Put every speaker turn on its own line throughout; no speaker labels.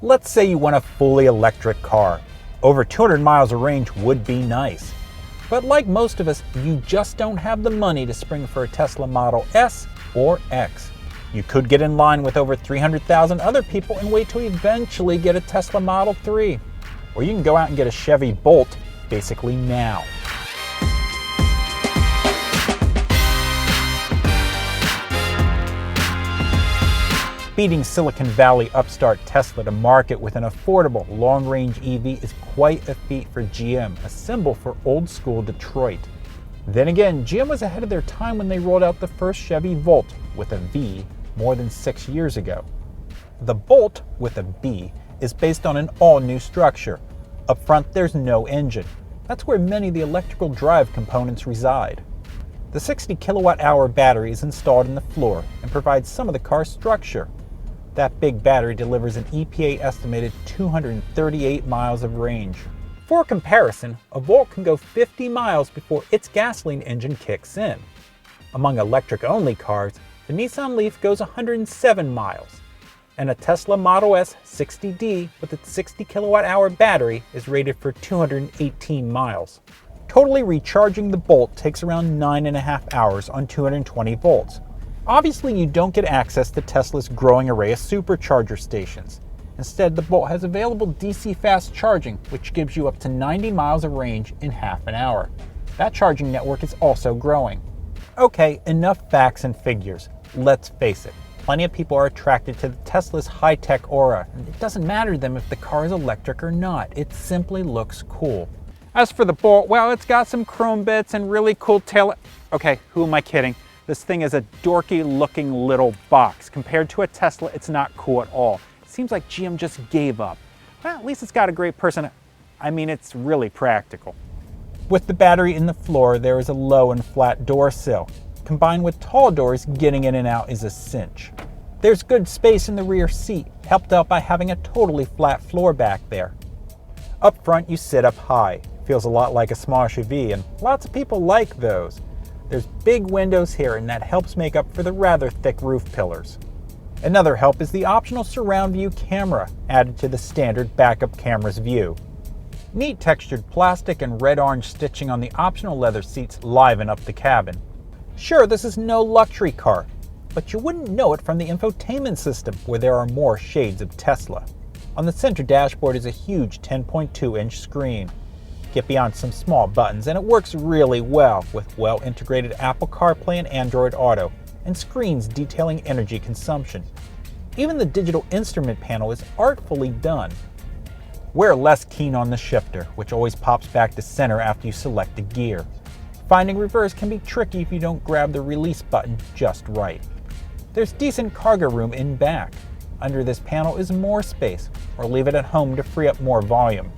Let's say you want a fully electric car. Over 200 miles of range would be nice. But like most of us, you just don't have the money to spring for a Tesla Model S or X. You could get in line with over 300,000 other people and wait to eventually get a Tesla Model 3. Or you can go out and get a Chevy Bolt basically now. Beating Silicon Valley upstart Tesla to market with an affordable long-range EV is quite a feat for GM, a symbol for old-school Detroit. Then again, GM was ahead of their time when they rolled out the first Chevy Bolt with a V more than 6 years ago. The Bolt with a B is based on an all-new structure. Up front, there's no engine. That's where many of the electrical drive components reside. The 60 kilowatt-hour battery is installed in the floor and provides some of the car's structure. That big battery delivers an EPA estimated 238 miles of range. For comparison, a Volt can go 50 miles before its gasoline engine kicks in. Among electric-only cars, the Nissan Leaf goes 107 miles, and a Tesla Model S 60D with its 60 kilowatt-hour battery is rated for 218 miles. Totally recharging the Bolt takes around 9.5 hours on 220 volts. Obviously, you don't get access to Tesla's growing array of supercharger stations. Instead, the Bolt has available DC fast charging, which gives you up to 90 miles of range in half an hour. That charging network is also growing. Okay, enough facts and figures. Let's face it, plenty of people are attracted to Tesla's high-tech aura, and it doesn't matter to them if the car is electric or not. It simply looks cool. As for the Bolt, well, it's got some chrome bits and really cool tail. Okay, who am I kidding? This thing is a dorky looking little box. Compared to a Tesla, it's not cool at all. It seems like GM just gave up. Well, at least it's got a great it's really practical. With the battery in the floor, there is a low and flat door sill. Combined with tall doors, getting in and out is a cinch. There's good space in the rear seat, helped out by having a totally flat floor back there. Up front, you sit up high. Feels a lot like a small SUV, and lots of people like those. There's big windows here, and that helps make up for the rather thick roof pillars. Another help is the optional surround view camera, added to the standard backup camera's view. Neat textured plastic and red-orange stitching on the optional leather seats liven up the cabin. Sure, this is no luxury car, but you wouldn't know it from the infotainment system, where there are more shades of Tesla. On the center dashboard is a huge 10.2-inch screen. Get beyond some small buttons, and it works really well with well-integrated Apple CarPlay and Android Auto, and screens detailing energy consumption. Even the digital instrument panel is artfully done. We're less keen on the shifter, which always pops back to center after you select a gear. Finding reverse can be tricky if you don't grab the release button just right. There's decent cargo room in back. Under this panel is more space, or leave it at home to free up more volume.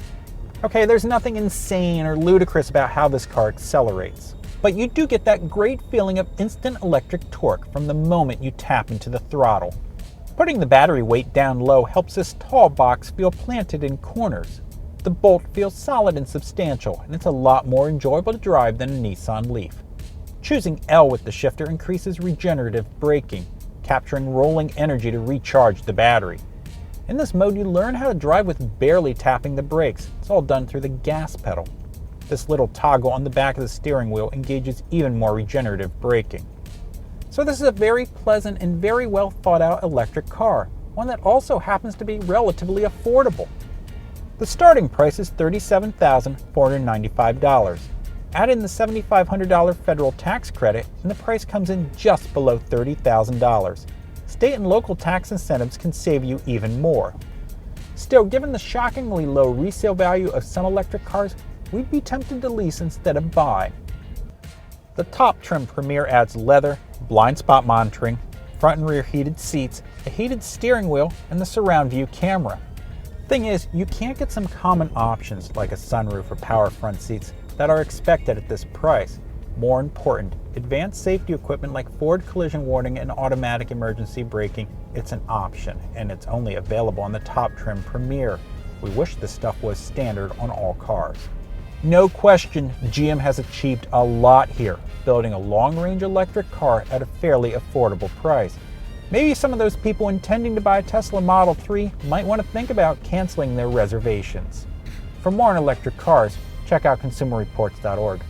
Okay, there's nothing insane or ludicrous about how this car accelerates, but you do get that great feeling of instant electric torque from the moment you tap into the throttle. Putting the battery weight down low helps this tall box feel planted in corners. The Bolt feels solid and substantial, and it's a lot more enjoyable to drive than a Nissan Leaf. Choosing L with the shifter increases regenerative braking, capturing rolling energy to recharge the battery. In this mode, you learn how to drive with barely tapping the brakes. It's all done through the gas pedal. This little toggle on the back of the steering wheel engages even more regenerative braking. So this is a very pleasant and very well thought out electric car, one that also happens to be relatively affordable. The starting price is $37,495. Add in the $7,500 federal tax credit, and the price comes in just below $30,000. State and local tax incentives can save you even more. Still, given the shockingly low resale value of some electric cars, we'd be tempted to lease instead of buy. The top trim Premier adds leather, blind spot monitoring, front and rear heated seats, a heated steering wheel, and the surround view camera. Thing is, you can't get some common options like a sunroof or power front seats that are expected at this price. More important, advanced safety equipment like forward collision warning and automatic emergency braking, it's an option, and it's only available on the top trim Premier. We wish this stuff was standard on all cars. No question, GM has achieved a lot here, building a long-range electric car at a fairly affordable price. Maybe some of those people intending to buy a Tesla Model 3 might want to think about canceling their reservations. For more on electric cars, check out consumerreports.org.